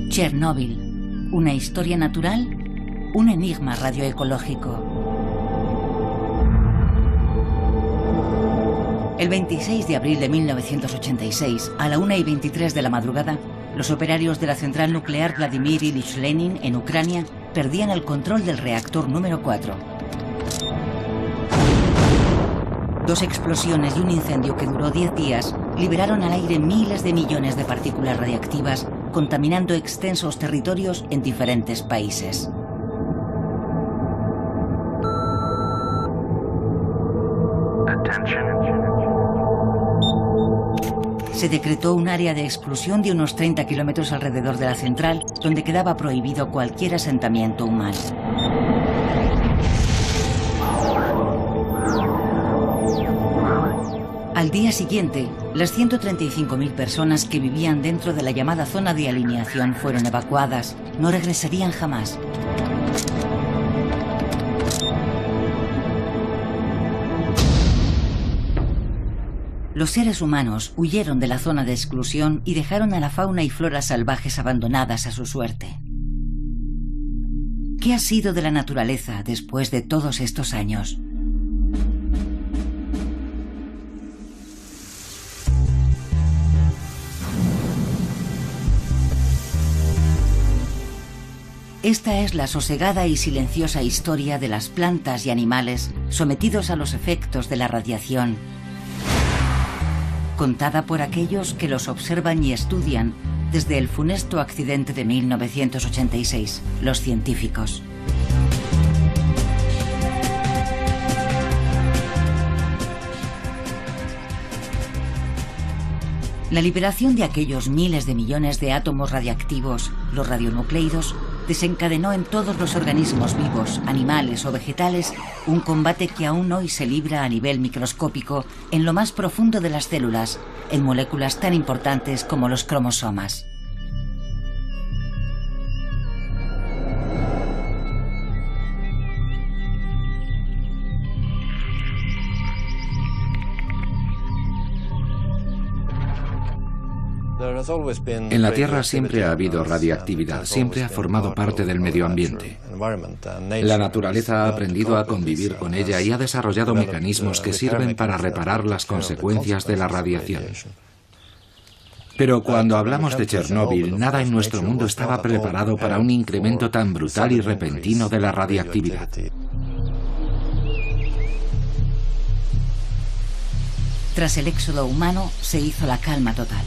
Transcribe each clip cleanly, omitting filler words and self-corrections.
Chernóbil, una historia natural, un enigma radioecológico. El 26 de abril de 1986, a la 1:23 de la madrugada, los operarios de la central nuclear Vladimir Ilich Lenin en Ucrania perdían el control del reactor número 4. Dos explosiones y un incendio que duró 10 días liberaron al aire miles de millones de partículas radiactivas, contaminando extensos territorios en diferentes países. Se decretó un área de exclusión de unos 30 kilómetros alrededor de la central, donde quedaba prohibido cualquier asentamiento humano. Al día siguiente, las 135.000 personas que vivían dentro de la llamada zona de alineación fueron evacuadas. No regresarían jamás. Los seres humanos huyeron de la zona de exclusión y dejaron a la fauna y flora salvajes abandonadas a su suerte. ¿Qué ha sido de la naturaleza después de todos estos años? Esta es la sosegada y silenciosa historia de las plantas y animales sometidos a los efectos de la radiación, contada por aquellos que los observan y estudian desde el funesto accidente de 1986, los científicos. La liberación de aquellos miles de millones de átomos radiactivos, los radionucleidos, desencadenó en todos los organismos vivos, animales o vegetales, un combate que aún hoy se libra a nivel microscópico en lo más profundo de las células, en moléculas tan importantes como los cromosomas. En la Tierra siempre ha habido radiactividad, siempre ha formado parte del medio ambiente. La naturaleza ha aprendido a convivir con ella y ha desarrollado mecanismos que sirven para reparar las consecuencias de la radiación. Pero cuando hablamos de Chernóbil, nada en nuestro mundo estaba preparado para un incremento tan brutal y repentino de la radiactividad. Tras el éxodo humano, se hizo la calma total.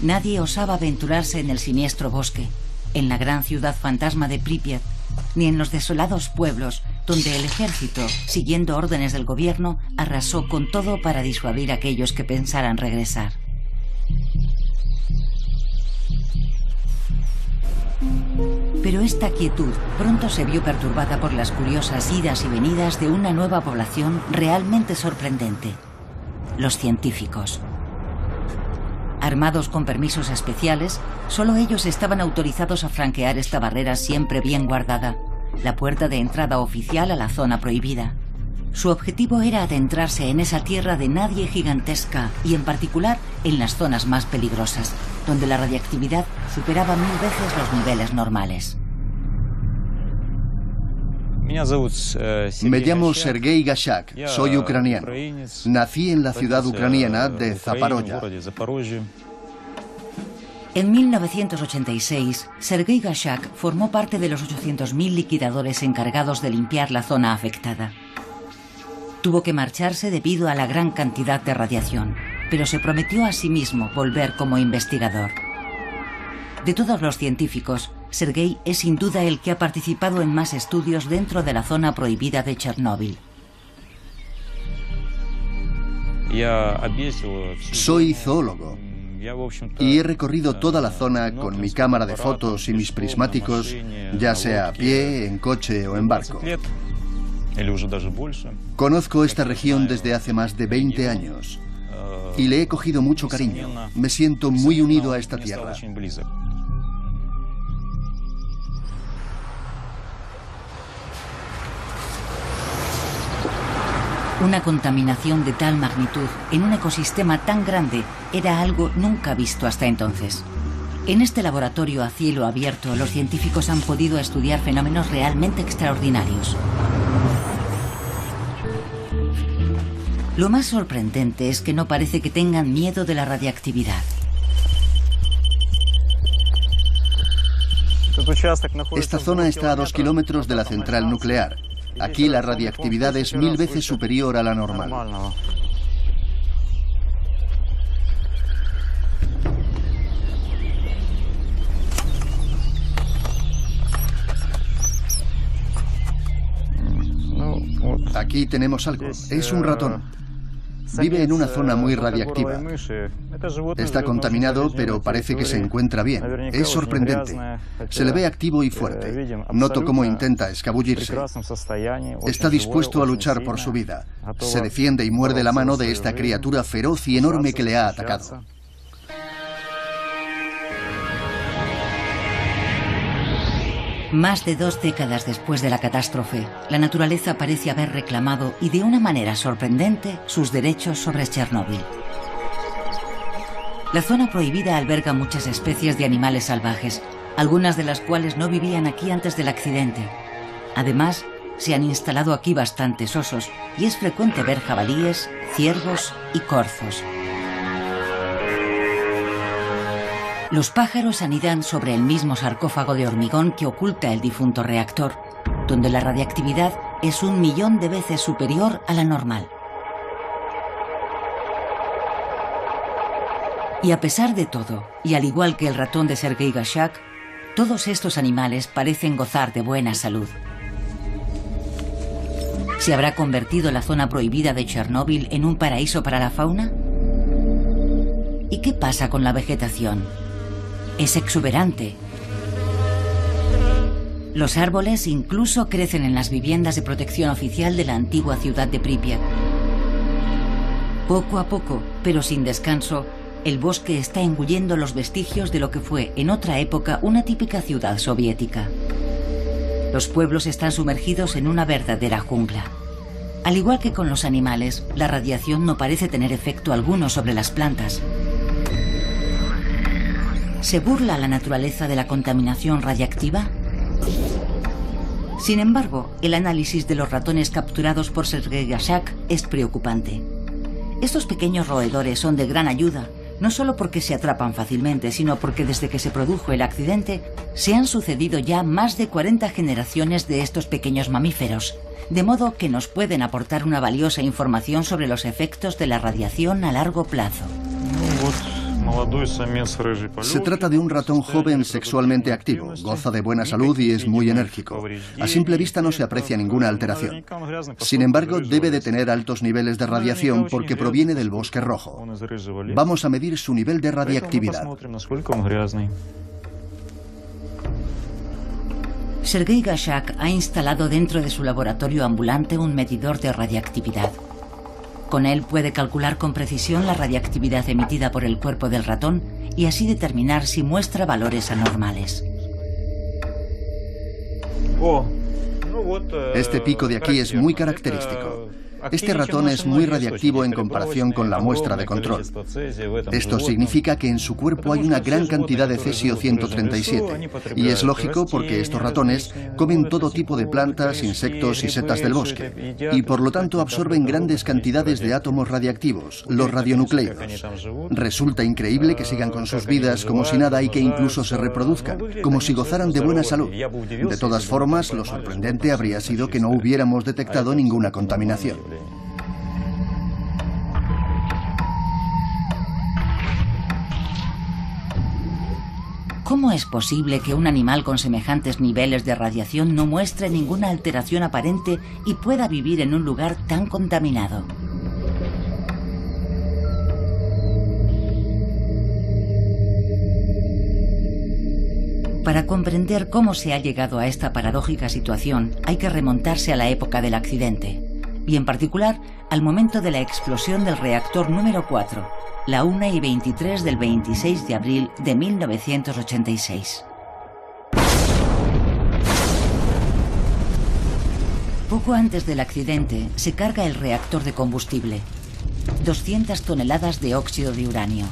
Nadie osaba aventurarse en el siniestro bosque, en la gran ciudad fantasma de Pripyat, ni en los desolados pueblos donde el ejército, siguiendo órdenes del gobierno, arrasó con todo para disuadir a aquellos que pensaran regresar. Pero esta quietud pronto se vio perturbada por las curiosas idas y venidas de una nueva población realmente sorprendente: los científicos. Armados con permisos especiales, solo ellos estaban autorizados a franquear esta barrera siempre bien guardada, la puerta de entrada oficial a la zona prohibida. Su objetivo era adentrarse en esa tierra de nadie gigantesca y en particular en las zonas más peligrosas, donde la radiactividad superaba 1000 veces los niveles normales. Me llamo Sergei Gashak, soy ucraniano. Nací en la ciudad ucraniana de Zaporozhye. En 1986, Sergei Gashak formó parte de los 800.000 liquidadores encargados de limpiar la zona afectada. Tuvo que marcharse debido a la gran cantidad de radiación, pero se prometió a sí mismo volver como investigador. De todos los científicos, Sergei es sin duda el que ha participado en más estudios dentro de la zona prohibida de Chernóbil. Soy zoólogo y he recorrido toda la zona con mi cámara de fotos y mis prismáticos, ya sea a pie, en coche o en barco. Conozco esta región desde hace más de 20 años y le he cogido mucho cariño. Me siento muy unido a esta tierra. Una contaminación de tal magnitud en un ecosistema tan grande era algo nunca visto hasta entonces. En este laboratorio a cielo abierto, los científicos han podido estudiar fenómenos realmente extraordinarios. Lo más sorprendente es que no parece que tengan miedo de la radiactividad. Esta zona está a 2 kilómetros de la central nuclear. Aquí la radiactividad es 1000 veces superior a la normal. Aquí tenemos algo. Es un ratón. Vive en una zona muy radiactiva. Está contaminado, pero parece que se encuentra bien. Es sorprendente. Se le ve activo y fuerte. Noto cómo intenta escabullirse. Está dispuesto a luchar por su vida. Se defiende y muerde la mano de esta criatura feroz y enorme que le ha atacado. Más de 2 décadas después de la catástrofe, la naturaleza parece haber reclamado, y de una manera sorprendente, sus derechos sobre Chernóbil. La zona prohibida alberga muchas especies de animales salvajes, algunas de las cuales no vivían aquí antes del accidente. Además, se han instalado aquí bastantes osos, y es frecuente ver jabalíes, ciervos y corzos. Los pájaros anidan sobre el mismo sarcófago de hormigón que oculta el difunto reactor, donde la radiactividad es 1 millón de veces superior a la normal. Y a pesar de todo, y al igual que el ratón de Sergei Gashak, todos estos animales parecen gozar de buena salud. ¿Se habrá convertido la zona prohibida de Chernóbil en un paraíso para la fauna? ¿Y qué pasa con la vegetación? Es exuberante. Los árboles incluso crecen en las viviendas de protección oficial de la antigua ciudad de Pripyat. Poco a poco, pero sin descanso, el bosque está engullendo los vestigios de lo que fue en otra época una típica ciudad soviética. Los pueblos están sumergidos en una verdadera jungla. Al igual que con los animales, la radiación no parece tener efecto alguno sobre las plantas. ¿Se burla la naturaleza de la contaminación radiactiva? Sin embargo, el análisis de los ratones capturados por Sergei Gashak es preocupante. Estos pequeños roedores son de gran ayuda, no solo porque se atrapan fácilmente, sino porque desde que se produjo el accidente se han sucedido ya más de 40 generaciones de estos pequeños mamíferos, de modo que nos pueden aportar una valiosa información sobre los efectos de la radiación a largo plazo. Se trata de un ratón joven sexualmente activo, goza de buena salud y es muy enérgico. A simple vista no se aprecia ninguna alteración. Sin embargo, debe de tener altos niveles de radiación porque proviene del bosque rojo. Vamos a medir su nivel de radiactividad. Sergei Gashak ha instalado dentro de su laboratorio ambulante un medidor de radiactividad. Con él puede calcular con precisión la radiactividad emitida por el cuerpo del ratón y así determinar si muestra valores anormales. Este pico de aquí es muy característico. Este ratón es muy radiactivo en comparación con la muestra de control. Esto significa que en su cuerpo hay una gran cantidad de cesio-137, y es lógico porque estos ratones comen todo tipo de plantas, insectos y setas del bosque, y por lo tanto absorben grandes cantidades de átomos radiactivos, los radionucleidos. Resulta increíble que sigan con sus vidas como si nada y que incluso se reproduzcan, como si gozaran de buena salud. De todas formas, lo sorprendente habría sido que no hubiéramos detectado ninguna contaminación. ¿Cómo es posible que un animal con semejantes niveles de radiación no muestre ninguna alteración aparente y pueda vivir en un lugar tan contaminado? Para comprender cómo se ha llegado a esta paradójica situación, hay que remontarse a la época del accidente, y en particular al momento de la explosión del reactor número 4, la 1:23 del 26 de abril de 1986. Poco antes del accidente se carga el reactor de combustible, 200 toneladas de óxido de uranio.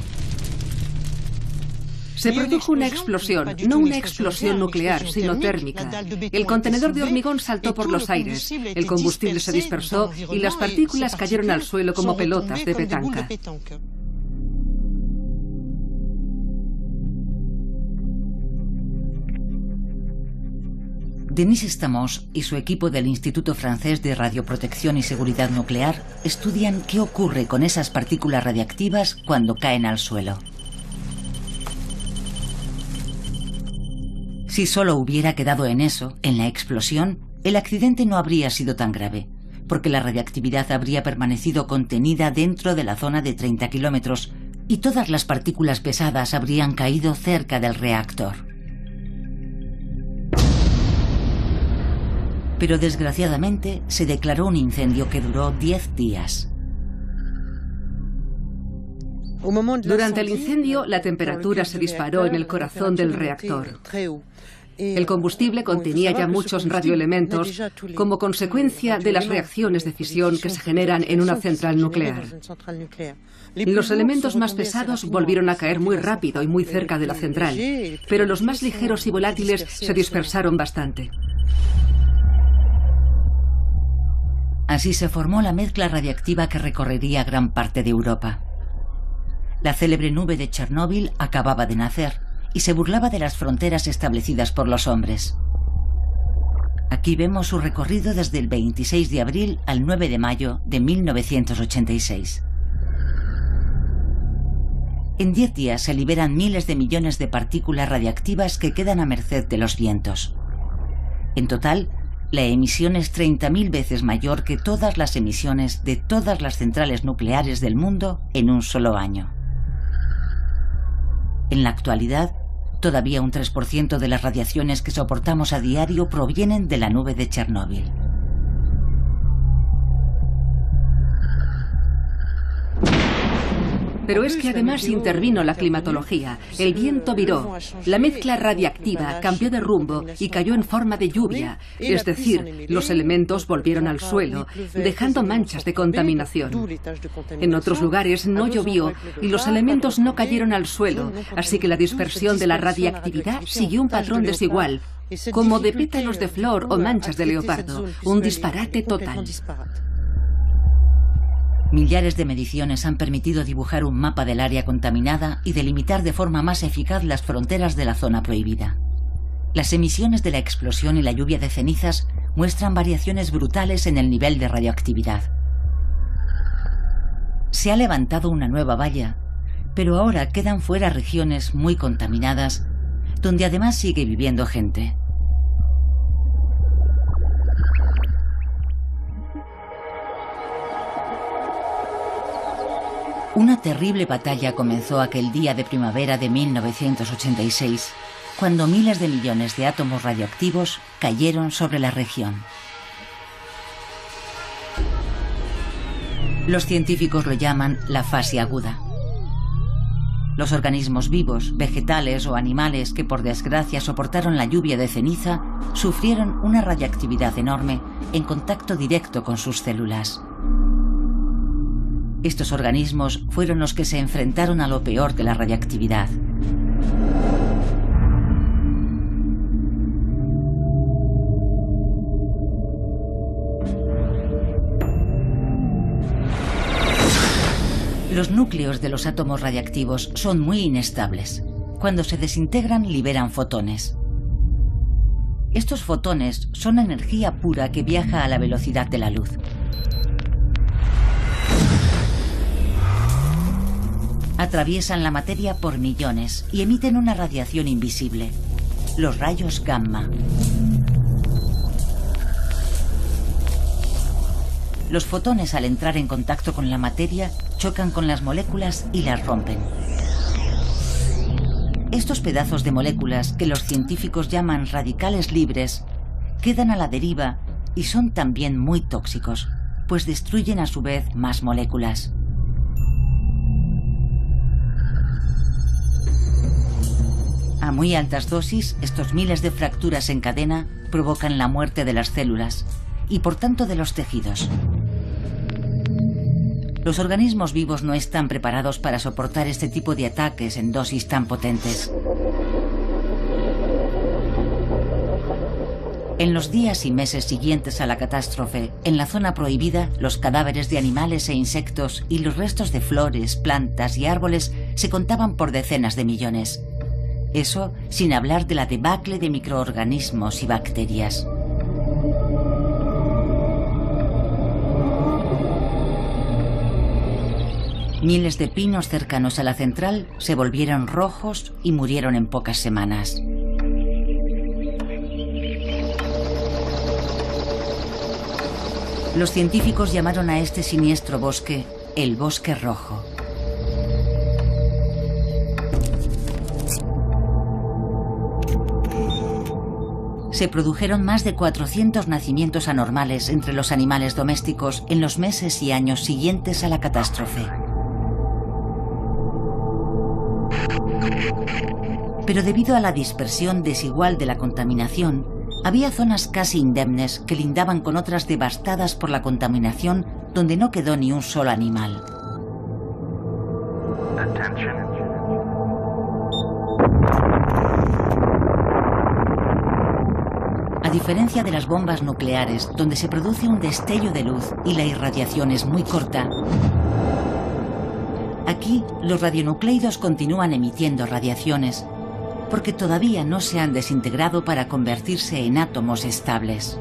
Se produjo una explosión, no una explosión nuclear, sino térmica. El contenedor de hormigón saltó por los aires, el combustible se dispersó y las partículas cayeron al suelo como pelotas de petanca. Denis Stamos y su equipo del Instituto Francés de Radioprotección y Seguridad Nuclear estudian qué ocurre con esas partículas radiactivas cuando caen al suelo. Si solo hubiera quedado en eso, en la explosión, el accidente no habría sido tan grave, porque la radiactividad habría permanecido contenida dentro de la zona de 30 kilómetros y todas las partículas pesadas habrían caído cerca del reactor. Pero desgraciadamente se declaró un incendio que duró 10 días. Durante el incendio, la temperatura se disparó en el corazón del reactor. El combustible contenía ya muchos radioelementos como consecuencia de las reacciones de fisión que se generan en una central nuclear. Los elementos más pesados volvieron a caer muy rápido y muy cerca de la central, pero los más ligeros y volátiles se dispersaron bastante. Así se formó la mezcla radiactiva que recorrería gran parte de Europa. La célebre nube de Chernóbil acababa de nacer y se burlaba de las fronteras establecidas por los hombres. Aquí vemos su recorrido desde el 26 de abril al 9 de mayo de 1986. En 10 días se liberan miles de millones de partículas radiactivas que quedan a merced de los vientos. En total, la emisión es 30.000 veces mayor que todas las emisiones de todas las centrales nucleares del mundo en un solo año. En la actualidad, todavía un 3% de las radiaciones que soportamos a diario provienen de la nube de Chernóbil. Pero es que además intervino la climatología, el viento viró, la mezcla radiactiva cambió de rumbo y cayó en forma de lluvia, es decir, los elementos volvieron al suelo, dejando manchas de contaminación. En otros lugares no llovió y los elementos no cayeron al suelo, así que la dispersión de la radiactividad siguió un patrón desigual, como de pétalos de flor o manchas de leopardo, un disparate total. Millares de mediciones han permitido dibujar un mapa del área contaminada y delimitar de forma más eficaz las fronteras de la zona prohibida. Las emisiones de la explosión y la lluvia de cenizas muestran variaciones brutales en el nivel de radioactividad. Se ha levantado una nueva valla, pero ahora quedan fuera regiones muy contaminadas, donde además sigue viviendo gente. Una terrible batalla comenzó aquel día de primavera de 1986, cuando miles de millones de átomos radioactivos cayeron sobre la región. Los científicos lo llaman la fase aguda. Los organismos vivos, vegetales o animales que por desgracia soportaron la lluvia de ceniza sufrieron una radiactividad enorme en contacto directo con sus células. Estos organismos fueron los que se enfrentaron a lo peor de la radiactividad. Los núcleos de los átomos radiactivos son muy inestables. Cuando se desintegran, liberan fotones. Estos fotones son energía pura que viaja a la velocidad de la luz. Atraviesan la materia por millones y emiten una radiación invisible, los rayos gamma. Los fotones, al entrar en contacto con la materia, chocan con las moléculas y las rompen. Estos pedazos de moléculas, que los científicos llaman radicales libres, quedan a la deriva y son también muy tóxicos, pues destruyen a su vez más moléculas. A muy altas dosis, estos miles de fracturas en cadena provocan la muerte de las células y por tanto de los tejidos. Los organismos vivos no están preparados para soportar este tipo de ataques en dosis tan potentes. En los días y meses siguientes a la catástrofe, en la zona prohibida, los cadáveres de animales e insectos y los restos de flores, plantas y árboles se contaban por decenas de millones. Eso sin hablar de la debacle de microorganismos y bacterias. Miles de pinos cercanos a la central se volvieron rojos y murieron en pocas semanas. Los científicos llamaron a este siniestro bosque el Bosque Rojo. Se produjeron más de 400 nacimientos anormales entre los animales domésticos en los meses y años siguientes a la catástrofe. Pero debido a la dispersión desigual de la contaminación, había zonas casi indemnes que lindaban con otras devastadas por la contaminación donde no quedó ni un solo animal. A diferencia de las bombas nucleares, donde se produce un destello de luz y la irradiación es muy corta, aquí los radionucleidos continúan emitiendo radiaciones, porque todavía no se han desintegrado para convertirse en átomos estables.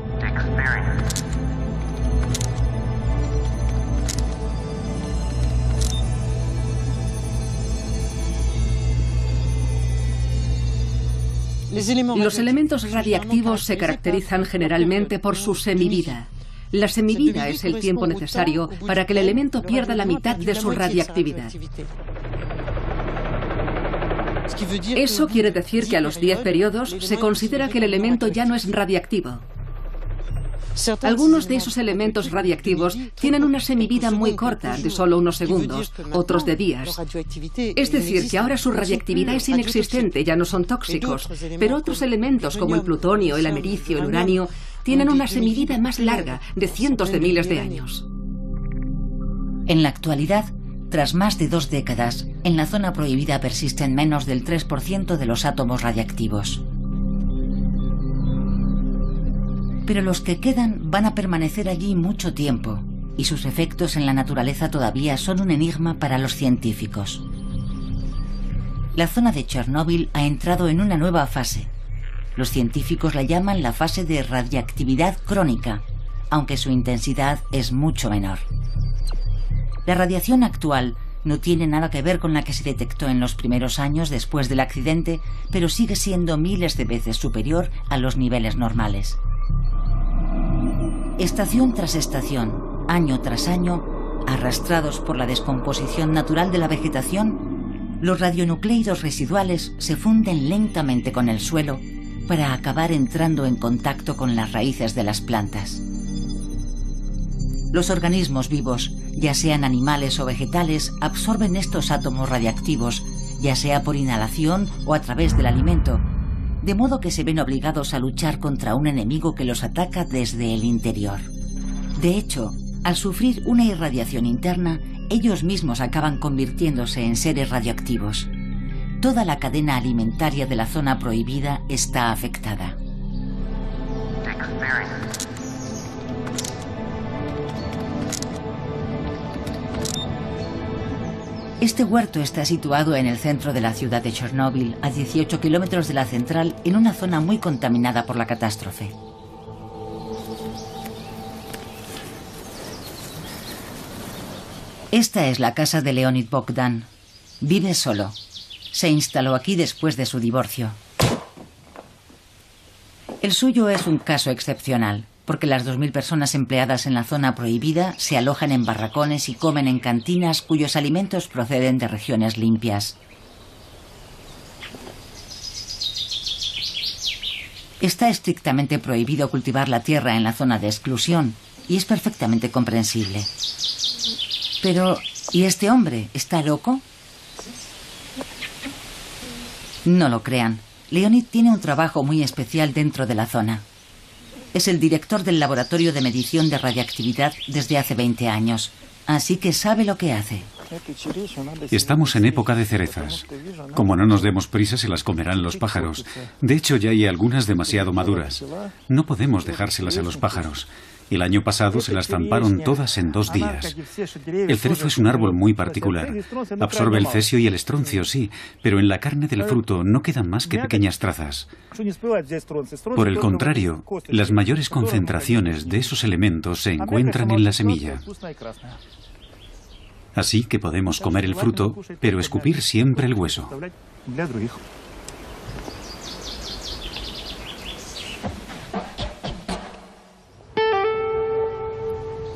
Los elementos radiactivos se caracterizan generalmente por su semivida. La semivida es el tiempo necesario para que el elemento pierda la mitad de su radiactividad. Eso quiere decir que a los 10 periodos se considera que el elemento ya no es radiactivo. Algunos de esos elementos radiactivos tienen una semivida muy corta, de solo unos segundos, otros de días. Es decir, que ahora su radiactividad es inexistente, ya no son tóxicos, pero otros elementos como el plutonio, el americio, el uranio, tienen una semivida más larga, de cientos de miles de años. En la actualidad, tras más de 2 décadas, en la zona prohibida persisten menos del 3% de los átomos radiactivos. Pero los que quedan van a permanecer allí mucho tiempo, y sus efectos en la naturaleza todavía son un enigma para los científicos. La zona de Chernóbil ha entrado en una nueva fase. Los científicos la llaman la fase de radiactividad crónica, aunque su intensidad es mucho menor. La radiación actual no tiene nada que ver con la que se detectó en los primeros años después del accidente, pero sigue siendo miles de veces superior a los niveles normales. Estación tras estación, año tras año, arrastrados por la descomposición natural de la vegetación, los radionucleidos residuales se funden lentamente con el suelo para acabar entrando en contacto con las raíces de las plantas. Los organismos vivos, ya sean animales o vegetales, absorben estos átomos radiactivos, ya sea por inhalación o a través del alimento, de modo que se ven obligados a luchar contra un enemigo que los ataca desde el interior. De hecho, al sufrir una irradiación interna, ellos mismos acaban convirtiéndose en seres radioactivos. Toda la cadena alimentaria de la zona prohibida está afectada. Este huerto está situado en el centro de la ciudad de Chernóbil, a 18 kilómetros de la central, en una zona muy contaminada por la catástrofe. Esta es la casa de Leonid Bogdan. Vive solo. Se instaló aquí después de su divorcio. El suyo es un caso excepcional, porque las 2.000 personas empleadas en la zona prohibida se alojan en barracones y comen en cantinas cuyos alimentos proceden de regiones limpias. Está estrictamente prohibido cultivar la tierra en la zona de exclusión, y es perfectamente comprensible. Pero, ¿y este hombre? ¿Está loco? No lo crean. Leonid tiene un trabajo muy especial dentro de la zona. Es el director del laboratorio de medición de radiactividad desde hace 20 años así que sabe lo que hace. Estamos en época de cerezas. Como no nos demos prisa, se las comerán los pájaros. De hecho, ya hay algunas demasiado maduras. No podemos dejárselas a los pájaros. El año pasado se las zamparon todas en 2 días. El cerezo es un árbol muy particular. Absorbe el cesio y el estroncio, sí, pero en la carne del fruto no quedan más que pequeñas trazas. Por el contrario, las mayores concentraciones de esos elementos se encuentran en la semilla. Así que podemos comer el fruto, pero escupir siempre el hueso.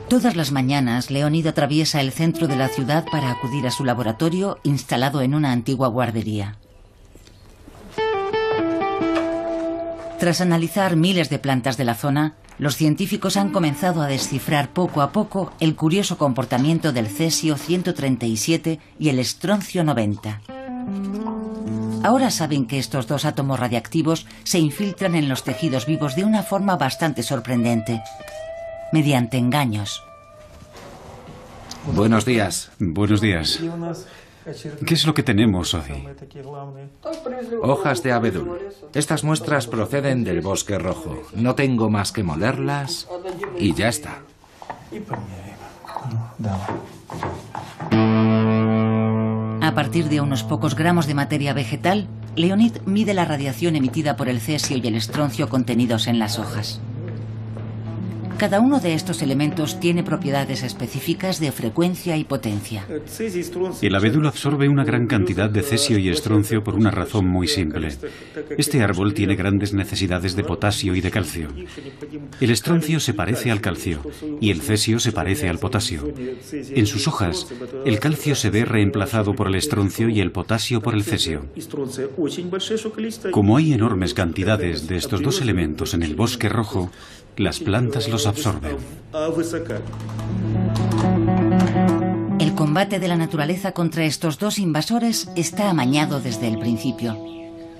Todas las mañanas, Leonid atraviesa el centro de la ciudad para acudir a su laboratorio instalado en una antigua guardería. Tras analizar miles de plantas de la zona, los científicos han comenzado a descifrar poco a poco el curioso comportamiento del cesio 137 y el estroncio 90. Ahora saben que estos 2 átomos radiactivos se infiltran en los tejidos vivos de una forma bastante sorprendente, mediante engaños. Buenos días. Buenos días. ¿Qué es lo que tenemos hoy? Hojas de abedul. Estas muestras proceden del bosque rojo. No tengo más que molerlas y ya está. A partir de unos pocos gramos de materia vegetal, Leonid mide la radiación emitida por el cesio y el estroncio contenidos en las hojas. Cada uno de estos elementos tiene propiedades específicas de frecuencia y potencia. El abedul absorbe una gran cantidad de cesio y estroncio por una razón muy simple. Este árbol tiene grandes necesidades de potasio y de calcio. El estroncio se parece al calcio y el cesio se parece al potasio. En sus hojas, el calcio se ve reemplazado por el estroncio y el potasio por el cesio. Como hay enormes cantidades de estos 2 elementos en el bosque rojo, las plantas los absorben. El combate de la naturaleza contra estos 2 invasores está amañado desde el principio.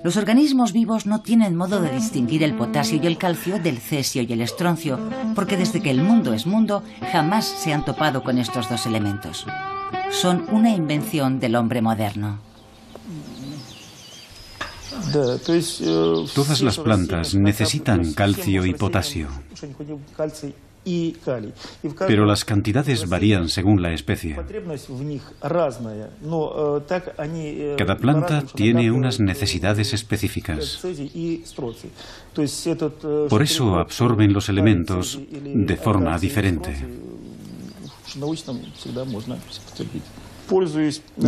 Los organismos vivos no tienen modo de distinguir el potasio y el calcio del cesio y el estroncio, porque desde que el mundo es mundo, jamás se han topado con estos 2 elementos. Son una invención del hombre moderno. Todas las plantas necesitan calcio y potasio, pero las cantidades varían según la especie. Cada planta tiene unas necesidades específicas. Por eso absorben los elementos de forma diferente.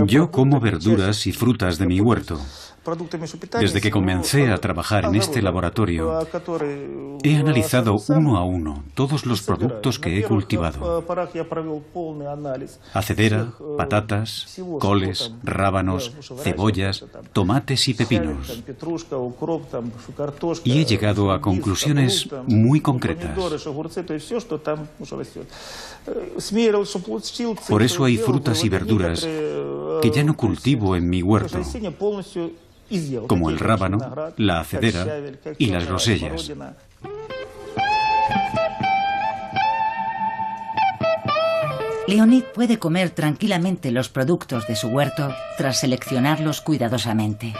Yo como verduras y frutas de mi huerto. Desde que comencé a trabajar en este laboratorio, he analizado uno a uno todos los productos que he cultivado. Hacedera, patatas, coles, rábanos, cebollas, tomates y pepinos. Y he llegado a conclusiones muy concretas. Por eso hay frutas y verduras que ya no cultivo en mi huerto, como el rábano, la hacedera y las grosellas. Leonid puede comer tranquilamente los productos de su huerto tras seleccionarlos cuidadosamente.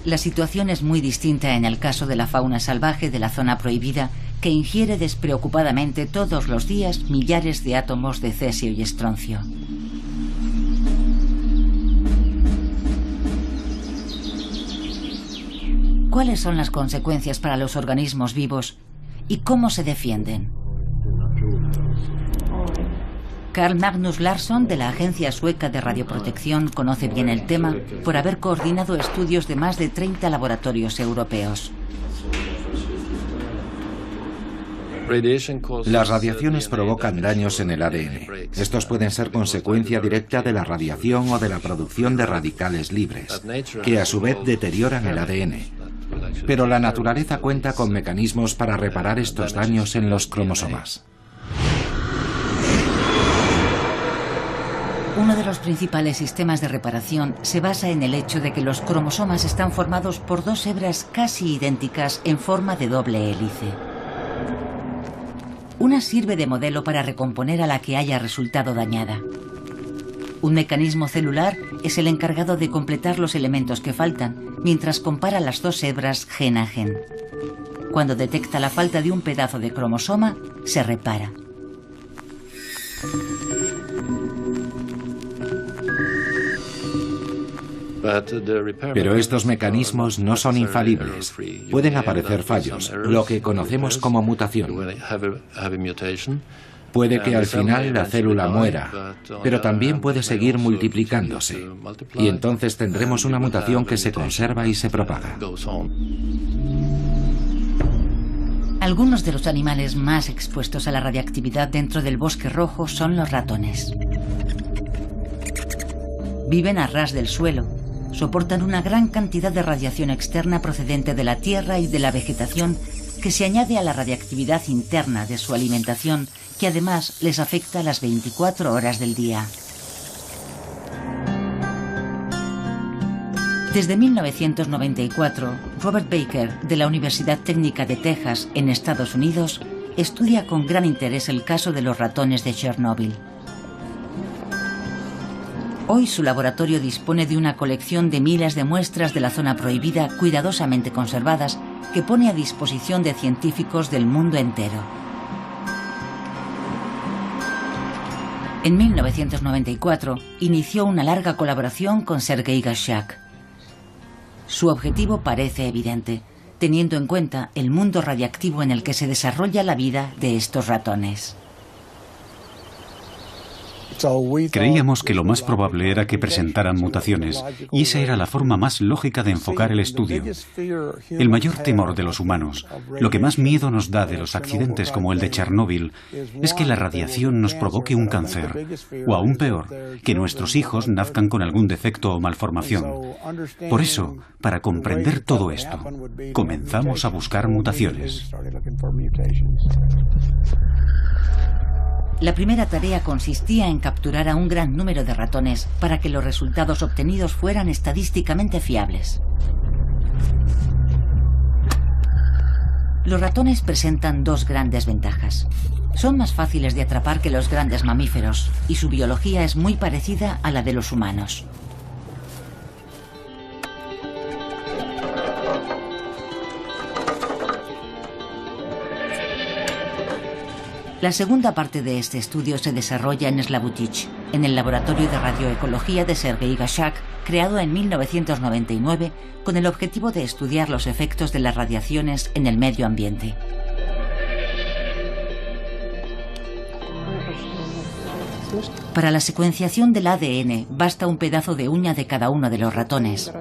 La situación es muy distinta en el caso de la fauna salvaje de la zona prohibida, que ingiere despreocupadamente todos los días millares de átomos de cesio y estroncio. ¿Cuáles son las consecuencias para los organismos vivos y cómo se defienden? Carl Magnus Larsson, de la Agencia Sueca de Radioprotección, conoce bien el tema por haber coordinado estudios de más de 30 laboratorios europeos. Las radiaciones provocan daños en el ADN. Estos pueden ser consecuencia directa de la radiación o de la producción de radicales libres, que a su vez deterioran el ADN. Pero la naturaleza cuenta con mecanismos para reparar estos daños en los cromosomas. Uno de los principales sistemas de reparación se basa en el hecho de que los cromosomas están formados por dos hebras casi idénticas en forma de doble hélice. Una sirve de modelo para recomponer a la que haya resultado dañada. Un mecanismo celular es el encargado de completar los elementos que faltan, mientras compara las dos hebras gen a gen. Cuando detecta la falta de un pedazo de cromosoma, se repara. Pero estos mecanismos no son infalibles. Pueden aparecer fallos, lo que conocemos como mutación. Puede que al final la célula muera, pero también puede seguir multiplicándose. Y entonces tendremos una mutación que se conserva y se propaga. Algunos de los animales más expuestos a la radiactividad dentro del bosque rojo son los ratones. Viven a ras del suelo. Soportan una gran cantidad de radiación externa procedente de la tierra y de la vegetación que se añade a la radiactividad interna de su alimentación, que además les afecta las 24 horas del día. Desde 1994, Robert Baker, de la Universidad Técnica de Texas, en Estados Unidos, estudia con gran interés el caso de los ratones de Chernóbil. Hoy su laboratorio dispone de una colección de miles de muestras de la zona prohibida cuidadosamente conservadas que pone a disposición de científicos del mundo entero. En 1994 inició una larga colaboración con Sergei Gashak. Su objetivo parece evidente, teniendo en cuenta el mundo radiactivo en el que se desarrolla la vida de estos ratones. Creíamos que lo más probable era que presentaran mutaciones, y esa era la forma más lógica de enfocar el estudio. El mayor temor de los humanos, lo que más miedo nos da de los accidentes como el de Chernóbil, es que la radiación nos provoque un cáncer, o aún peor, que nuestros hijos nazcan con algún defecto o malformación. Por eso, para comprender todo esto, comenzamos a buscar mutaciones. La primera tarea consistía en capturar a un gran número de ratones para que los resultados obtenidos fueran estadísticamente fiables. Los ratones presentan dos grandes ventajas. Son más fáciles de atrapar que los grandes mamíferos y su biología es muy parecida a la de los humanos. La segunda parte de este estudio se desarrolla en Slabutich, en el laboratorio de radioecología de Sergei Gashak, creado en 1999 con el objetivo de estudiar los efectos de las radiaciones en el medio ambiente. Para la secuenciación del ADN basta un pedazo de uña de cada uno de los ratones.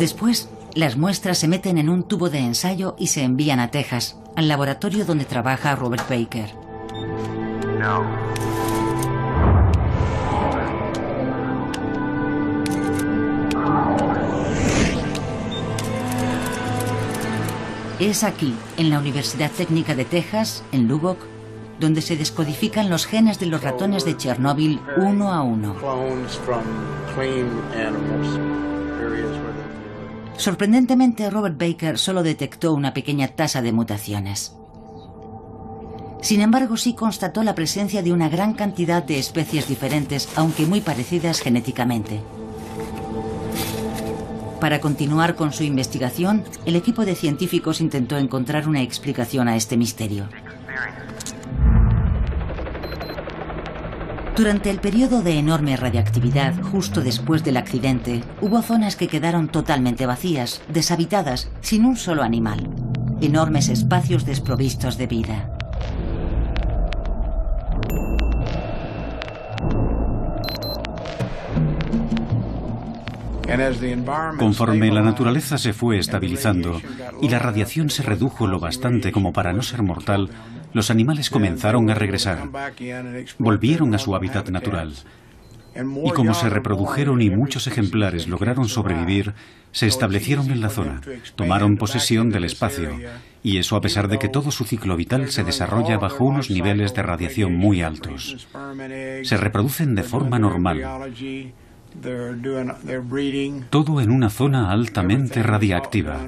Después, las muestras se meten en un tubo de ensayo y se envían a Texas, al laboratorio donde trabaja Robert Baker. Es aquí, en la Universidad Técnica de Texas, en Lubbock, donde se descodifican los genes de los ratones de Chernóbil uno a uno. Sorprendentemente, Robert Baker solo detectó una pequeña tasa de mutaciones. Sin embargo, sí constató la presencia de una gran cantidad de especies diferentes, aunque muy parecidas genéticamente. Para continuar con su investigación, el equipo de científicos intentó encontrar una explicación a este misterio. Durante el periodo de enorme radiactividad, justo después del accidente, hubo zonas que quedaron totalmente vacías, deshabitadas, sin un solo animal. Enormes espacios desprovistos de vida. Conforme la naturaleza se fue estabilizando y la radiación se redujo lo bastante como para no ser mortal, los animales comenzaron a regresar. Volvieron a su hábitat natural. Y como se reprodujeron y muchos ejemplares lograron sobrevivir, se establecieron en la zona, tomaron posesión del espacio, y eso a pesar de que todo su ciclo vital se desarrolla bajo unos niveles de radiación muy altos. Se reproducen de forma normal. Todo en una zona altamente radiactiva.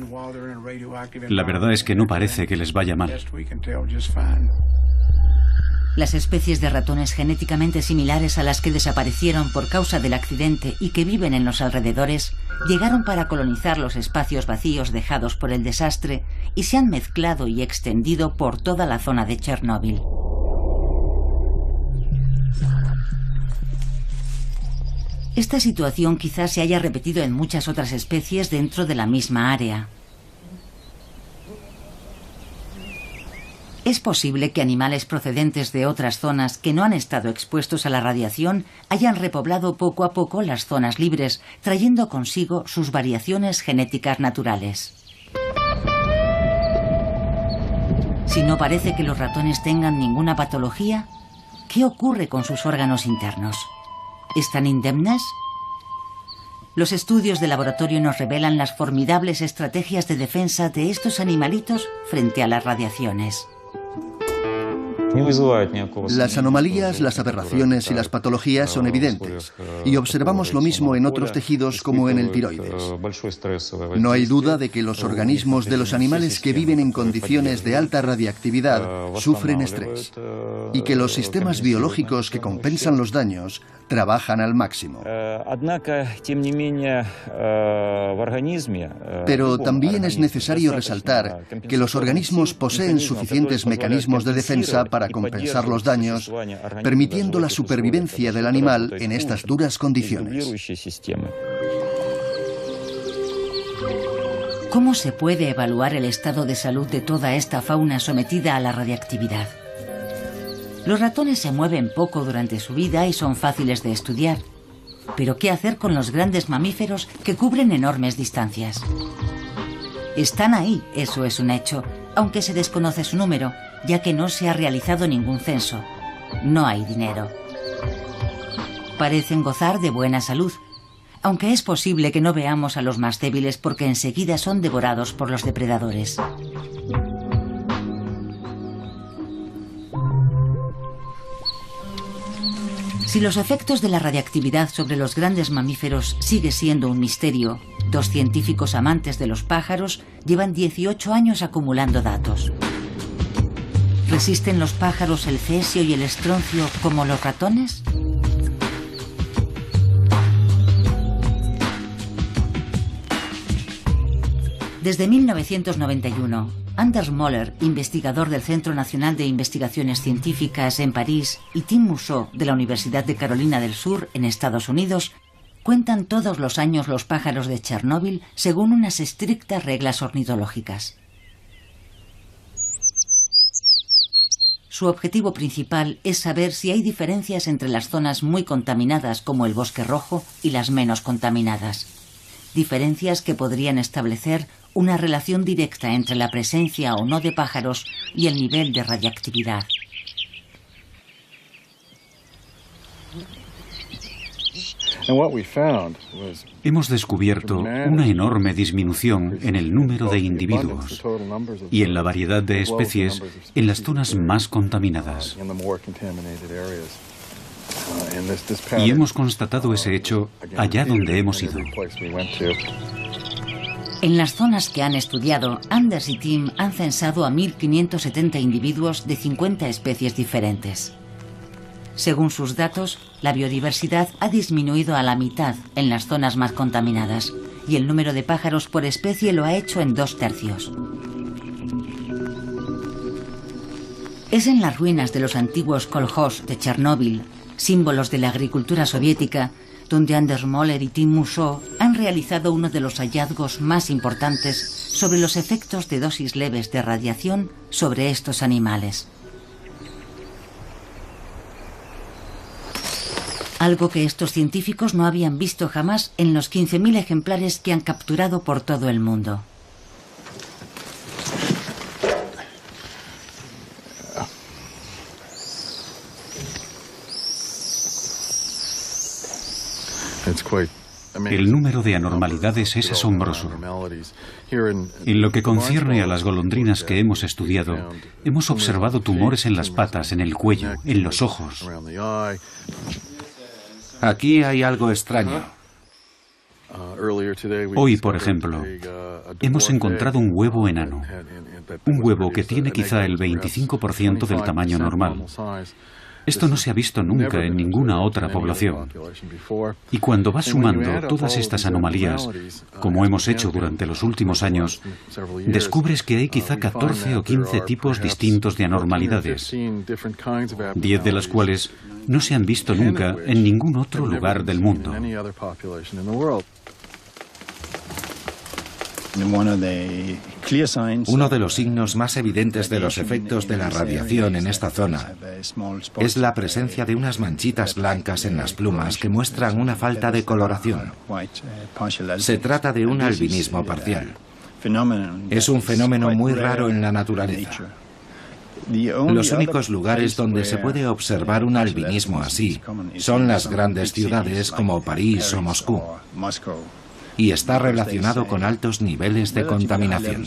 La verdad es que no parece que les vaya mal. Las especies de ratones genéticamente similares a las que desaparecieron por causa del accidente y que viven en los alrededores, llegaron para colonizar los espacios vacíos dejados por el desastre y se han mezclado y extendido por toda la zona de Chernóbil. Esta situación quizás se haya repetido en muchas otras especies dentro de la misma área. Es posible que animales procedentes de otras zonas que no han estado expuestos a la radiación hayan repoblado poco a poco las zonas libres, trayendo consigo sus variaciones genéticas naturales. Si no parece que los ratones tengan ninguna patología, ¿qué ocurre con sus órganos internos? ¿Están indemnes? Los estudios de laboratorio nos revelan las formidables estrategias de defensa de estos animalitos frente a las radiaciones. Las anomalías, las aberraciones y las patologías son evidentes, y observamos lo mismo en otros tejidos como en el tiroides. No hay duda de que los organismos de los animales que viven en condiciones de alta radiactividad sufren estrés, y que los sistemas biológicos que compensan los daños trabajan al máximo. Pero también es necesario resaltar que los organismos poseen suficientes mecanismos de defensa para compensar los daños, permitiendo la supervivencia del animal en estas duras condiciones. ¿Cómo se puede evaluar el estado de salud de toda esta fauna sometida a la radiactividad? Los ratones se mueven poco durante su vida y son fáciles de estudiar. Pero ¿qué hacer con los grandes mamíferos que cubren enormes distancias? Están ahí, eso es un hecho, aunque se desconoce su número, ya que no se ha realizado ningún censo. No hay dinero. Parecen gozar de buena salud, aunque es posible que no veamos a los más débiles porque enseguida son devorados por los depredadores. Si los efectos de la radiactividad sobre los grandes mamíferos sigue siendo un misterio, dos científicos amantes de los pájaros llevan 18 años acumulando datos. ¿Resisten los pájaros el cesio y el estroncio como los ratones? Desde 1991, Anders Möller, investigador del Centro Nacional de Investigaciones Científicas en París, y Tim Mousseau, de la Universidad de Carolina del Sur, en Estados Unidos, cuentan todos los años los pájaros de Chernóbil según unas estrictas reglas ornitológicas. Su objetivo principal es saber si hay diferencias entre las zonas muy contaminadas como el Bosque Rojo y las menos contaminadas. Diferencias que podrían establecer una relación directa entre la presencia o no de pájaros y el nivel de radiactividad. Hemos descubierto una enorme disminución en el número de individuos y en la variedad de especies en las zonas más contaminadas. Y hemos constatado ese hecho allá donde hemos ido. En las zonas que han estudiado, Anders y Tim han censado a 1.570 individuos de 50 especies diferentes. Según sus datos, la biodiversidad ha disminuido a la mitad en las zonas más contaminadas y el número de pájaros por especie lo ha hecho en 2/3. Es en las ruinas de los antiguos kolkhozs de Chernóbil, símbolos de la agricultura soviética, donde Anders Möller y Tim Mousseau han realizado uno de los hallazgos más importantes sobre los efectos de dosis leves de radiación sobre estos animales. Algo que estos científicos no habían visto jamás en los 15.000 ejemplares que han capturado por todo el mundo. El número de anormalidades es asombroso. En lo que concierne a las golondrinas que hemos estudiado, hemos observado tumores en las patas, en el cuello, en los ojos. Aquí hay algo extraño. Hoy, por ejemplo, hemos encontrado un huevo enano. Un huevo que tiene quizá el 25% del tamaño normal. Esto no se ha visto nunca en ninguna otra población. Y cuando vas sumando todas estas anomalías, como hemos hecho durante los últimos años, descubres que hay quizá 14 o 15 tipos distintos de anormalidades, 10 de las cuales no se han visto nunca en ningún otro lugar del mundo. Uno de los signos más evidentes de los efectos de la radiación en esta zona es la presencia de unas manchitas blancas en las plumas que muestran una falta de coloración. Se trata de un albinismo parcial. Es un fenómeno muy raro en la naturaleza. Los únicos lugares donde se puede observar un albinismo así son las grandes ciudades como París o Moscú, y está relacionado con altos niveles de contaminación.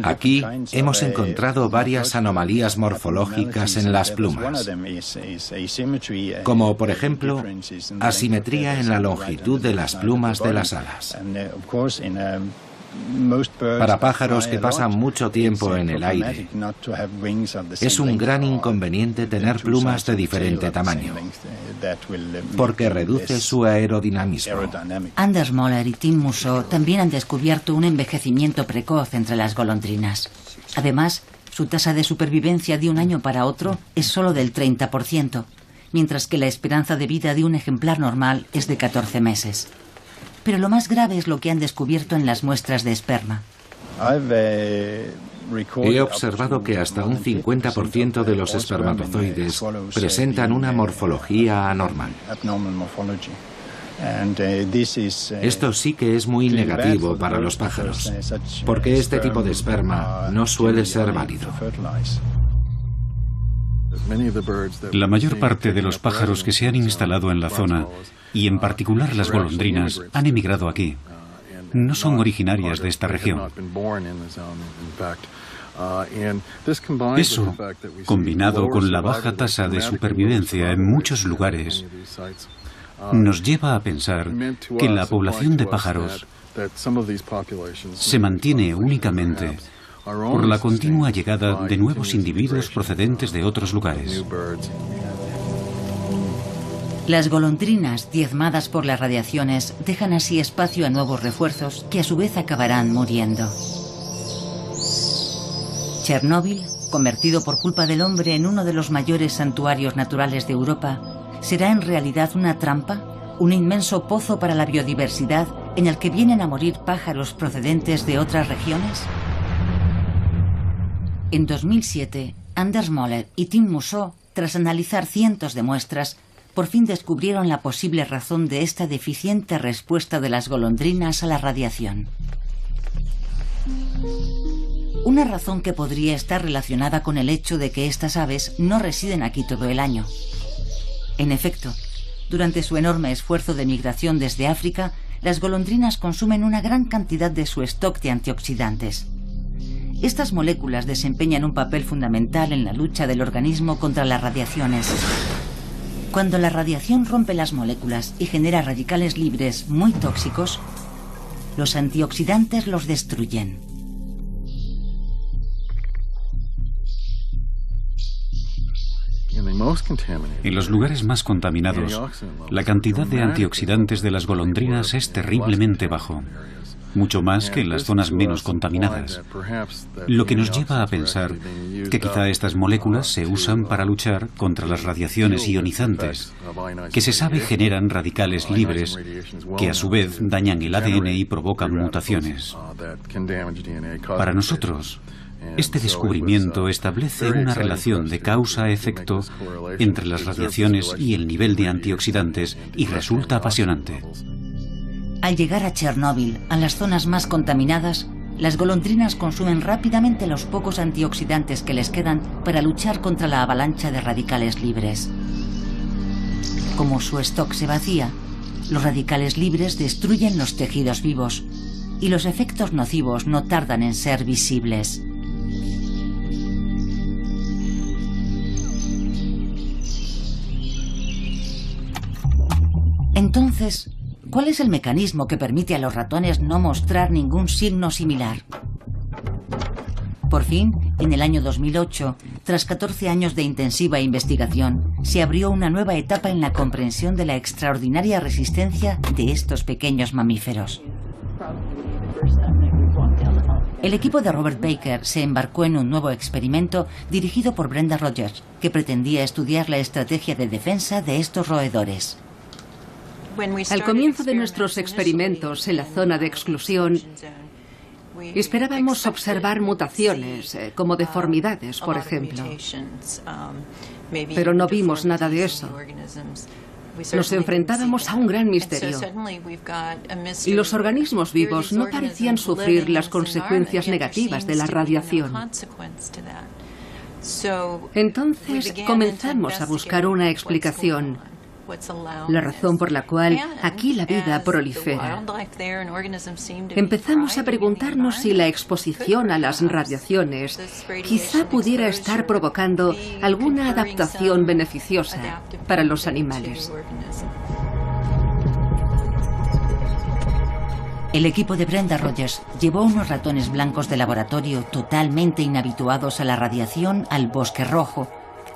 Aquí hemos encontrado varias anomalías morfológicas en las plumas, como por ejemplo asimetría en la longitud de las plumas de las alas. Para pájaros que pasan mucho tiempo en el aire, es un gran inconveniente tener plumas de diferente tamaño, porque reduce su aerodinamismo. Anders Möller y Tim Mousseau también han descubierto un envejecimiento precoz entre las golondrinas. Además, su tasa de supervivencia de un año para otro es solo del 30%, mientras que la esperanza de vida de un ejemplar normal es de 14 meses. Pero lo más grave es lo que han descubierto en las muestras de esperma. He observado que hasta un 50% de los espermatozoides presentan una morfología anormal. Esto sí que es muy negativo para los pájaros, porque este tipo de esperma no suele ser válido. La mayor parte de los pájaros que se han instalado en la zona, y en particular las golondrinas, han emigrado aquí. No son originarias de esta región. Eso, combinado con la baja tasa de supervivencia en muchos lugares, nos lleva a pensar que la población de pájaros se mantiene únicamente por la continua llegada de nuevos individuos procedentes de otros lugares. Las golondrinas, diezmadas por las radiaciones, dejan así espacio a nuevos refuerzos que a su vez acabarán muriendo. Chernóbil, convertido por culpa del hombre en uno de los mayores santuarios naturales de Europa, ¿será en realidad una trampa? ¿Un inmenso pozo para la biodiversidad en el que vienen a morir pájaros procedentes de otras regiones? En 2007, Anders Möller y Tim Mousseau, tras analizar cientos de muestras, por fin descubrieron la posible razón de esta deficiente respuesta de las golondrinas a la radiación. Una razón que podría estar relacionada con el hecho de que estas aves no residen aquí todo el año. En efecto, durante su enorme esfuerzo de migración desde África, las golondrinas consumen una gran cantidad de su stock de antioxidantes. Estas moléculas desempeñan un papel fundamental en la lucha del organismo contra las radiaciones. Cuando la radiación rompe las moléculas y genera radicales libres muy tóxicos, los antioxidantes los destruyen. En los lugares más contaminados, la cantidad de antioxidantes de las golondrinas es terriblemente bajo, mucho más que en las zonas menos contaminadas, lo que nos lleva a pensar que quizá estas moléculas se usan para luchar contra las radiaciones ionizantes, que se sabe generan radicales libres que a su vez dañan el ADN y provocan mutaciones. Para nosotros, este descubrimiento establece una relación de causa-efecto entre las radiaciones y el nivel de antioxidantes y resulta apasionante. Al llegar a Chernóbil, a las zonas más contaminadas, las golondrinas consumen rápidamente los pocos antioxidantes que les quedan para luchar contra la avalancha de radicales libres. Como su stock se vacía, los radicales libres destruyen los tejidos vivos y los efectos nocivos no tardan en ser visibles. Entonces, ¿cuál es el mecanismo que permite a los ratones no mostrar ningún signo similar? Por fin, en el año 2008, tras 14 años de intensiva investigación, se abrió una nueva etapa en la comprensión de la extraordinaria resistencia de estos pequeños mamíferos. El equipo de Robert Baker se embarcó en un nuevo experimento dirigido por Brenda Rogers, que pretendía estudiar la estrategia de defensa de estos roedores. Al comienzo de nuestros experimentos en la zona de exclusión, esperábamos observar mutaciones, como deformidades, por ejemplo. Pero no vimos nada de eso. Nos enfrentábamos a un gran misterio. Los organismos vivos no parecían sufrir las consecuencias negativas de la radiación. Entonces comenzamos a buscar una explicación. La razón por la cual aquí la vida prolifera. Empezamos a preguntarnos si la exposición a las radiaciones quizá pudiera estar provocando alguna adaptación beneficiosa para los animales. El equipo de Brenda Rogers llevó unos ratones blancos de laboratorio totalmente inhabituados a la radiación al bosque rojo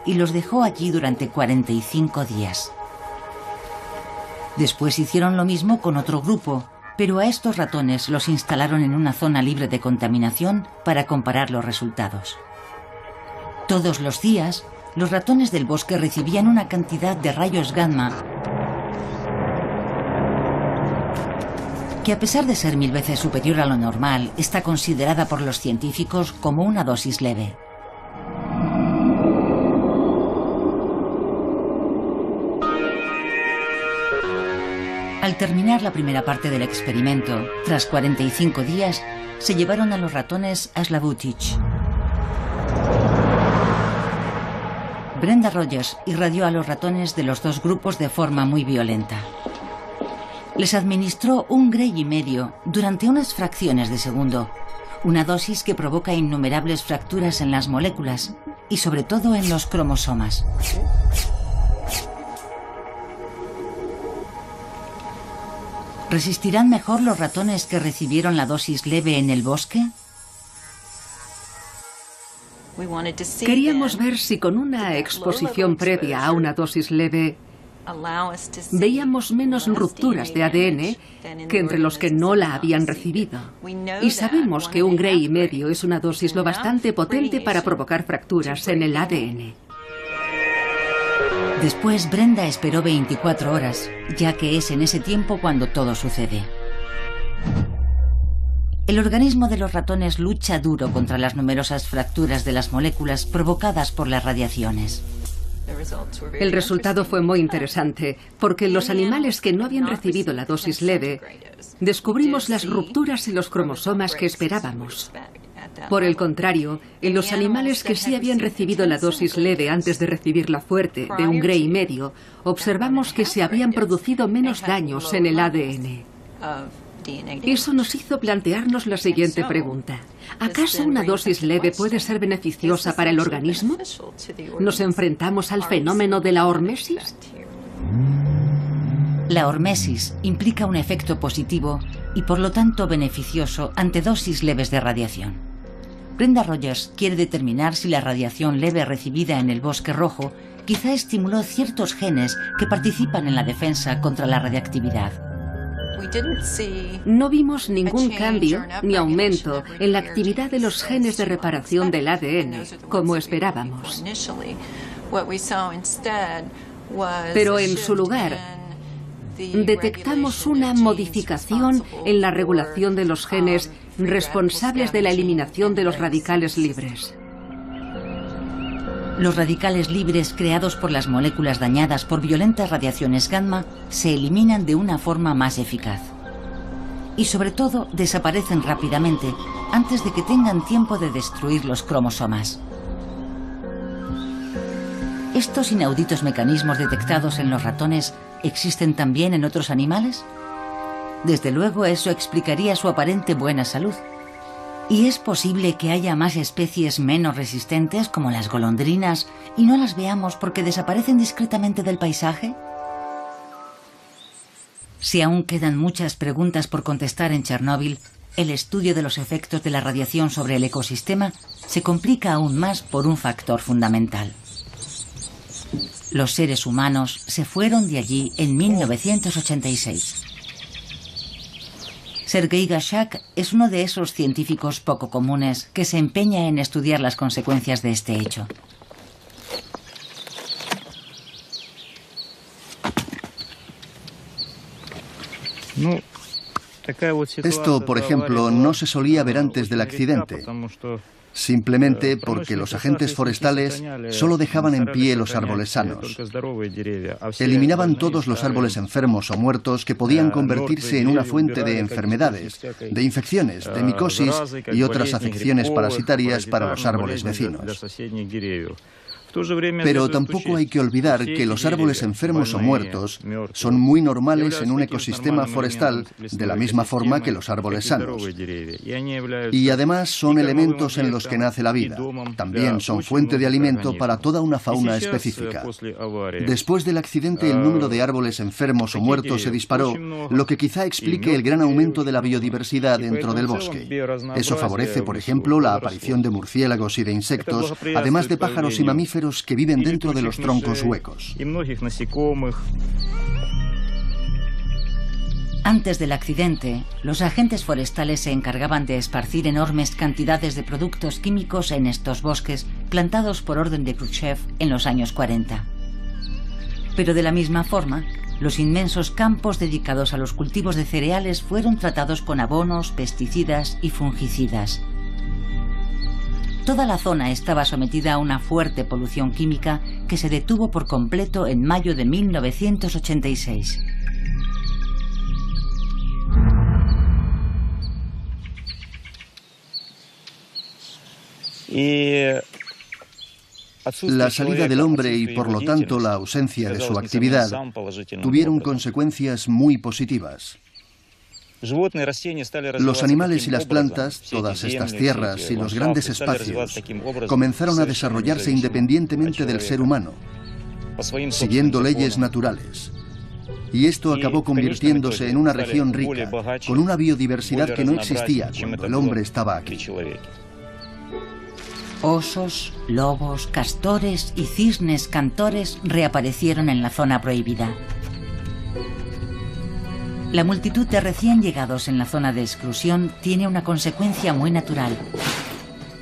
y los dejó allí durante 45 días. Después hicieron lo mismo con otro grupo, pero a estos ratones los instalaron en una zona libre de contaminación para comparar los resultados. Todos los días, los ratones del bosque recibían una cantidad de rayos gamma que, a pesar de ser 1000 veces superior a lo normal, está considerada por los científicos como una dosis leve. Al terminar la primera parte del experimento, tras 45 días, se llevaron a los ratones a Slabutich. Brenda Rogers irradió a los ratones de los dos grupos de forma muy violenta. Les administró 1,5 gramos durante unas fracciones de segundo, una dosis que provoca innumerables fracturas en las moléculas y sobre todo en los cromosomas. ¿Resistirán mejor los ratones que recibieron la dosis leve en el bosque? Queríamos ver si con una exposición previa a una dosis leve veíamos menos rupturas de ADN que entre los que no la habían recibido. Y sabemos que 1,5 gramos es una dosis lo bastante potente para provocar fracturas en el ADN. Después, Brenda esperó 24 horas, ya que es en ese tiempo cuando todo sucede. El organismo de los ratones lucha duro contra las numerosas fracturas de las moléculas provocadas por las radiaciones. El resultado fue muy interesante, porque en los animales que no habían recibido la dosis leve, descubrimos las rupturas en los cromosomas que esperábamos. Por el contrario, en los animales que sí habían recibido la dosis leve antes de recibir la fuerte, de 1,5 gramos, observamos que se habían producido menos daños en el ADN. Eso nos hizo plantearnos la siguiente pregunta. ¿Acaso una dosis leve puede ser beneficiosa para el organismo? ¿Nos enfrentamos al fenómeno de la hormesis? La hormesis implica un efecto positivo y por lo tanto beneficioso ante dosis leves de radiación. Brenda Rogers quiere determinar si la radiación leve recibida en el bosque rojo quizá estimuló ciertos genes que participan en la defensa contra la radiactividad. No vimos ningún cambio ni aumento en la actividad de los genes de reparación del ADN, como esperábamos. Pero en su lugar, detectamos una modificación en la regulación de los genes responsables de la eliminación de los radicales libres. Los radicales libres creados por las moléculas dañadas por violentas radiaciones gamma se eliminan de una forma más eficaz. y sobre todo desaparecen rápidamente antes de que tengan tiempo de destruir los cromosomas. ¿Estos inauditos mecanismos detectados en los ratones existen también en otros animales? Desde luego eso explicaría su aparente buena salud. ¿Y es posible que haya más especies menos resistentes como las golondrinas y no las veamos porque desaparecen discretamente del paisaje? Si aún quedan muchas preguntas por contestar en Chernóbil, el estudio de los efectos de la radiación sobre el ecosistema se complica aún más por un factor fundamental. Los seres humanos se fueron de allí en 1986. Sergei Gashak es uno de esos científicos poco comunes que se empeña en estudiar las consecuencias de este hecho. Esto, por ejemplo, no se solía ver antes del accidente, simplemente porque los agentes forestales solo dejaban en pie los árboles sanos. Eliminaban todos los árboles enfermos o muertos que podían convertirse en una fuente de enfermedades, de infecciones, de micosis y otras afecciones parasitarias para los árboles vecinos. Pero tampoco hay que olvidar que los árboles enfermos o muertos son muy normales en un ecosistema forestal de la misma forma que los árboles sanos. Y además son elementos en los que nace la vida. También son fuente de alimento para toda una fauna específica. Después del accidente, el número de árboles enfermos o muertos se disparó, lo que quizá explique el gran aumento de la biodiversidad dentro del bosque. Eso favorece, por ejemplo, la aparición de murciélagos y de insectos, además de pájaros y mamíferos que viven dentro de los troncos huecos. Antes del accidente, los agentes forestales se encargaban de esparcir enormes cantidades de productos químicos en estos bosques plantados por orden de Khrushchev en los años 40. Pero de la misma forma, los inmensos campos dedicados a los cultivos de cereales fueron tratados con abonos, pesticidas y fungicidas. Toda la zona estaba sometida a una fuerte polución química que se detuvo por completo en mayo de 1986. La salida del hombre y, por lo tanto, la ausencia de su actividad tuvieron consecuencias muy positivas. Los animales y las plantas, todas estas tierras y los grandes espacios comenzaron a desarrollarse independientemente del ser humano, siguiendo leyes naturales. Y esto acabó convirtiéndose en una región rica, con una biodiversidad que no existía cuando el hombre estaba aquí. Osos, lobos, castores y cisnes cantores reaparecieron en la zona prohibida. La multitud de recién llegados en la zona de exclusión tiene una consecuencia muy natural: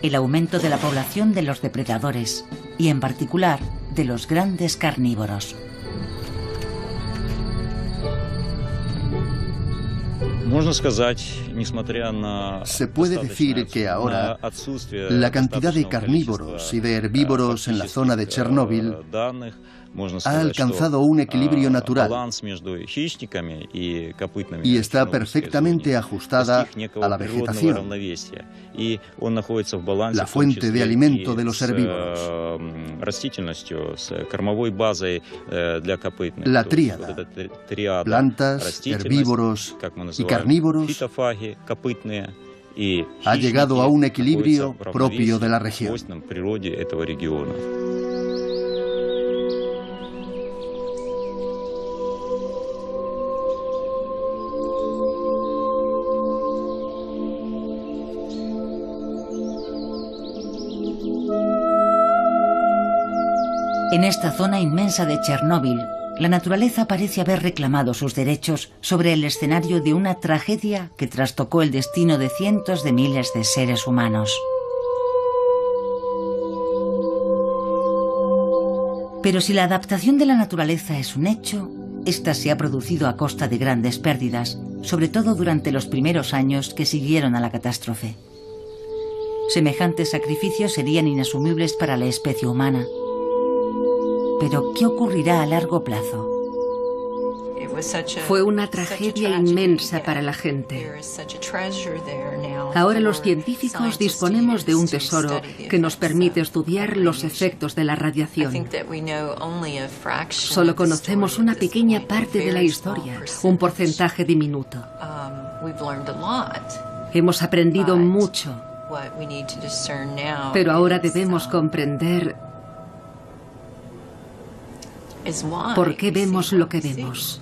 el aumento de la población de los depredadores y, en particular, de los grandes carnívoros. Se puede decir que ahora la cantidad de carnívoros y de herbívoros en la zona de Chernóbil ha alcanzado un equilibrio natural y está perfectamente ajustada a la vegetación, la fuente de alimento de los herbívoros, la tríada, plantas, herbívoros y carnívoros, ha llegado a un equilibrio propio de la región. En esta zona inmensa de Chernóbil, la naturaleza parece haber reclamado sus derechos sobre el escenario de una tragedia que trastocó el destino de cientos de miles de seres humanos. Pero si la adaptación de la naturaleza es un hecho, esta se ha producido a costa de grandes pérdidas, sobre todo durante los primeros años que siguieron a la catástrofe. Semejantes sacrificios serían inasumibles para la especie humana. Pero, ¿qué ocurrirá a largo plazo? Fue una tragedia inmensa para la gente. Ahora los científicos disponemos de un tesoro que nos permite estudiar los efectos de la radiación. Solo conocemos una pequeña parte de la historia, un porcentaje diminuto. Hemos aprendido mucho, pero ahora debemos comprender por qué vemos lo que vemos.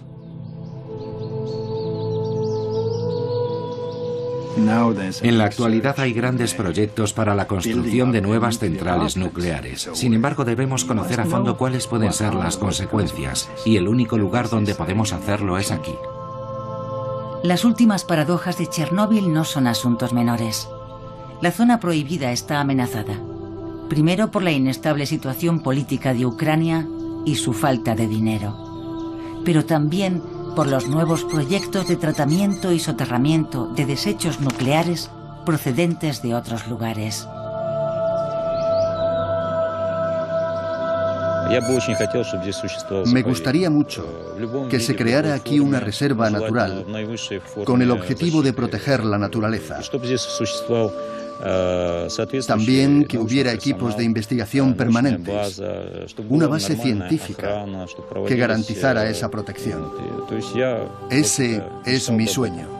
En la actualidad hay grandes proyectos para la construcción de nuevas centrales nucleares. Sin embargo, debemos conocer a fondo cuáles pueden ser las consecuencias, y el único lugar donde podemos hacerlo es aquí. Las últimas paradojas de Chernóbil no son asuntos menores. La zona prohibida está amenazada. Primero por la inestable situación política de Ucrania y su falta de dinero. Pero también por los nuevos proyectos de tratamiento y soterramiento de desechos nucleares procedentes de otros lugares. Me gustaría mucho que se creara aquí una reserva natural con el objetivo de proteger la naturaleza. También que hubiera equipos de investigación permanentes, una base científica que garantizara esa protección. Ese es mi sueño.